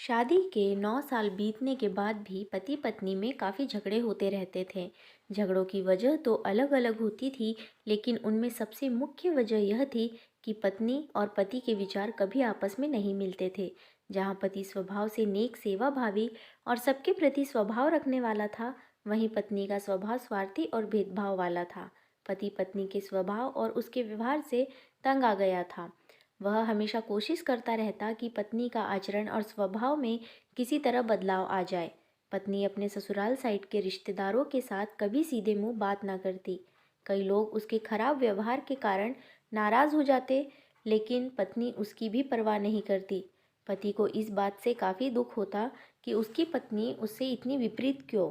शादी के 9 साल बीतने के बाद भी पति पत्नी में काफ़ी झगड़े होते रहते थे। झगड़ों की वजह तो अलग अलग होती थी, लेकिन उनमें सबसे मुख्य वजह यह थी कि पत्नी और पति के विचार कभी आपस में नहीं मिलते थे। जहाँ पति स्वभाव से नेक, सेवा भावी और सबके प्रति स्वभाव रखने वाला था, वहीं पत्नी का स्वभाव स्वार्थी और भेदभाव वाला था। पति पत्नी के स्वभाव और उसके व्यवहार से तंग आ गया था। वह हमेशा कोशिश करता रहता कि पत्नी का आचरण और स्वभाव में किसी तरह बदलाव आ जाए। पत्नी अपने ससुराल साइड के रिश्तेदारों के साथ कभी सीधे मुंह बात ना करती। कई लोग उसके खराब व्यवहार के कारण नाराज हो जाते, लेकिन पत्नी उसकी भी परवाह नहीं करती। पति को इस बात से काफ़ी दुख होता कि उसकी पत्नी उससे इतनी विपरीत क्यों।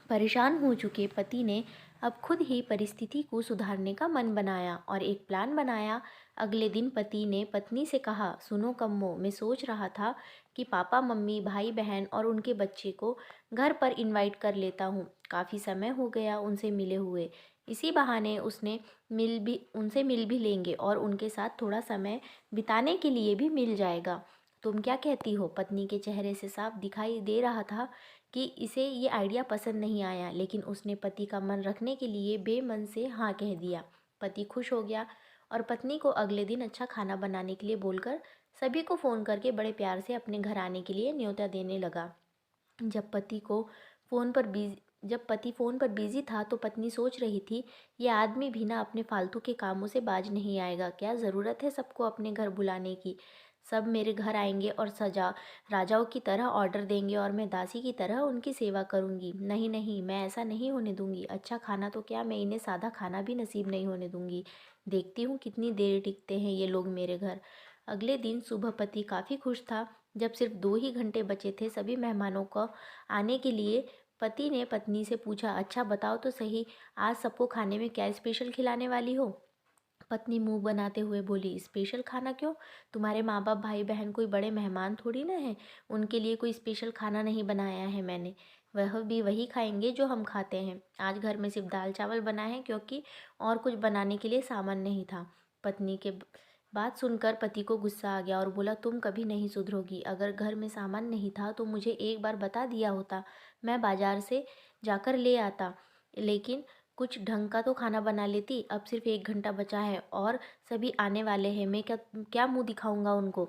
परेशान हो चुके पति ने अब खुद ही परिस्थिति को सुधारने का मन बनाया और एक प्लान बनाया। अगले दिन पति ने पत्नी से कहा, सुनो कम्मो, मैं सोच रहा था कि पापा मम्मी भाई बहन और उनके बच्चे को घर पर इनवाइट कर लेता हूँ। काफ़ी समय हो गया उनसे मिले हुए। इसी बहाने उनसे मिल भी लेंगे और उनके साथ थोड़ा समय बिताने के लिए भी मिल जाएगा। तुम क्या कहती हो? पत्नी के चेहरे से साफ दिखाई दे रहा था कि इसे ये आइडिया पसंद नहीं आया, लेकिन उसने पति का मन रखने के लिए बेमन से हाँ कह दिया। पति खुश हो गया और पत्नी को अगले दिन अच्छा खाना बनाने के लिए बोलकर सभी को फ़ोन करके बड़े प्यार से अपने घर आने के लिए न्योता देने लगा। जब पति को फ़ोन पर बिजी जब पति फ़ोन पर बिजी था तो पत्नी सोच रही थी, ये आदमी भी ना अपने फालतू के कामों से बाज नहीं आएगा। क्या ज़रूरत है सबको अपने घर बुलाने की? सब मेरे घर आएंगे और सजा राजाओं की तरह ऑर्डर देंगे और मैं दासी की तरह उनकी सेवा करूंगी। नहीं नहीं, मैं ऐसा नहीं होने दूंगी। अच्छा खाना तो क्या, मैं इन्हें सादा खाना भी नसीब नहीं होने दूंगी। देखती हूँ कितनी देर टिकते हैं ये लोग मेरे घर। अगले दिन सुबह पति काफ़ी खुश था। जब सिर्फ 2 ही घंटे बचे थे सभी मेहमानों को आने के लिए, पति ने पत्नी से पूछा, अच्छा बताओ तो सही, आज सबको खाने में क्या स्पेशल खिलाने वाली हो? पत्नी मुंह बनाते हुए बोली, स्पेशल खाना क्यों? तुम्हारे माँ बाप भाई बहन कोई बड़े मेहमान थोड़ी ना है। उनके लिए कोई स्पेशल खाना नहीं बनाया है मैंने। वह भी वही खाएंगे जो हम खाते हैं। आज घर में सिर्फ दाल चावल बना है क्योंकि और कुछ बनाने के लिए सामान नहीं था। पत्नी के बात सुनकर पति को गुस्सा आ गया और बोला, तुम कभी नहीं सुधरोगी। अगर घर में सामान नहीं था तो मुझे एक बार बता दिया होता, मैं बाजार से जाकर ले आता, लेकिन कुछ ढंग का तो खाना बना लेती। अब सिर्फ 1 घंटा बचा है और सभी आने वाले हैं। मैं क्या क्या मुंह दिखाऊंगा उनको?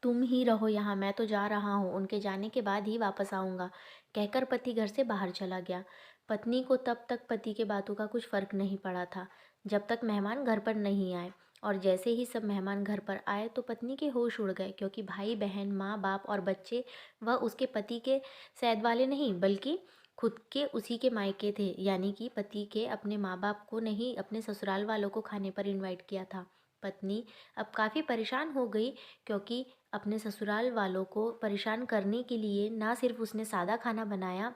तुम ही रहो यहाँ, मैं तो जा रहा हूँ, उनके जाने के बाद ही वापस आऊँगा, कहकर पति घर से बाहर चला गया। पत्नी को तब तक पति के बातों का कुछ फर्क नहीं पड़ा था, जब तक मेहमान घर पर नहीं आए। और जैसे ही सब मेहमान घर पर आए तो पत्नी के होश उड़ गए, क्योंकि भाई बहन माँ बाप और बच्चे वह उसके पति के सैद वाले नहीं बल्कि खुद के उसी के मायके थे। यानी कि पति के अपने माँ बाप को नहीं, अपने ससुराल वालों को खाने पर इनवाइट किया था। पत्नी अब काफ़ी परेशान हो गई, क्योंकि अपने ससुराल वालों को परेशान करने के लिए ना सिर्फ उसने सादा खाना बनाया,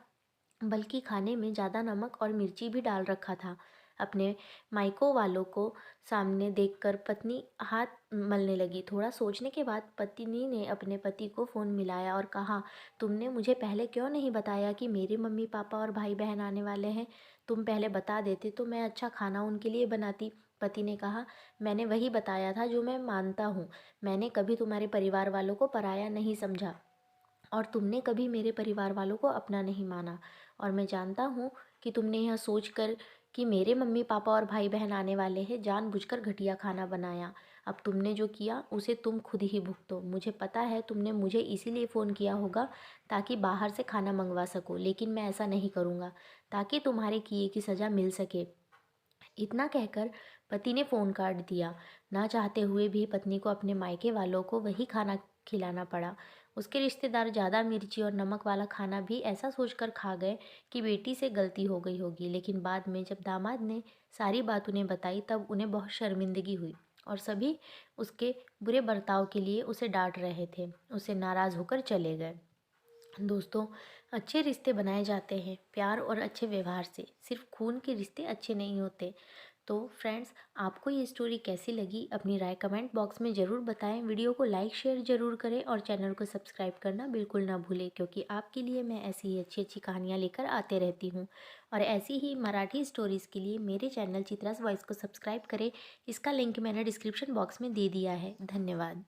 बल्कि खाने में ज़्यादा नमक और मिर्ची भी डाल रखा था। अपने मायको वालों को सामने देखकर पत्नी हाथ मलने लगी। थोड़ा सोचने के बाद पत्नी ने अपने पति को फ़ोन मिलाया और कहा, तुमने मुझे पहले क्यों नहीं बताया कि मेरे मम्मी पापा और भाई बहन आने वाले हैं? तुम पहले बता देते तो मैं अच्छा खाना उनके लिए बनाती। पति ने कहा, मैंने वही बताया था जो मैं मानता हूँ। मैंने कभी तुम्हारे परिवार वालों को पराया नहीं समझा और तुमने कभी मेरे परिवार वालों को अपना नहीं माना। और मैं जानता हूँ कि तुमने यह सोचकर कि मेरे मम्मी पापा और भाई बहन आने वाले हैं जानबूझकर घटिया खाना बनाया। अब तुमने जो किया उसे तुम खुद ही भुगतो। मुझे पता है तुमने मुझे इसीलिए फ़ोन किया होगा ताकि बाहर से खाना मंगवा सको, लेकिन मैं ऐसा नहीं करूँगा, ताकि तुम्हारे किए की सज़ा मिल सके। इतना कहकर पति ने फ़ोन काट दिया। ना चाहते हुए भी पत्नी को अपने मायके वालों को वही खाना खिलाना पड़ा। उसके रिश्तेदार ज़्यादा मिर्ची और नमक वाला खाना भी ऐसा सोचकर खा गए कि बेटी से गलती हो गई होगी। लेकिन बाद में जब दामाद ने सारी बात उन्हें बताई तब उन्हें बहुत शर्मिंदगी हुई और सभी उसके बुरे बर्ताव के लिए उसे डांट रहे थे। उसे नाराज़ होकर चले गए। दोस्तों, अच्छे रिश्ते बनाए जाते हैं प्यार और अच्छे व्यवहार से। सिर्फ खून के रिश्ते अच्छे नहीं होते। तो फ्रेंड्स, आपको ये स्टोरी कैसी लगी अपनी राय कमेंट बॉक्स में ज़रूर बताएं। वीडियो को लाइक शेयर ज़रूर करें और चैनल को सब्सक्राइब करना बिल्कुल ना भूलें, क्योंकि आपके लिए मैं ऐसी ही अच्छी अच्छी कहानियाँ लेकर आते रहती हूँ। और ऐसी ही मराठी स्टोरीज़ के लिए मेरे चैनल चित्रास वॉइस को सब्सक्राइब करें। इसका लिंक मैंने डिस्क्रिप्शन बॉक्स में दे दिया है। धन्यवाद।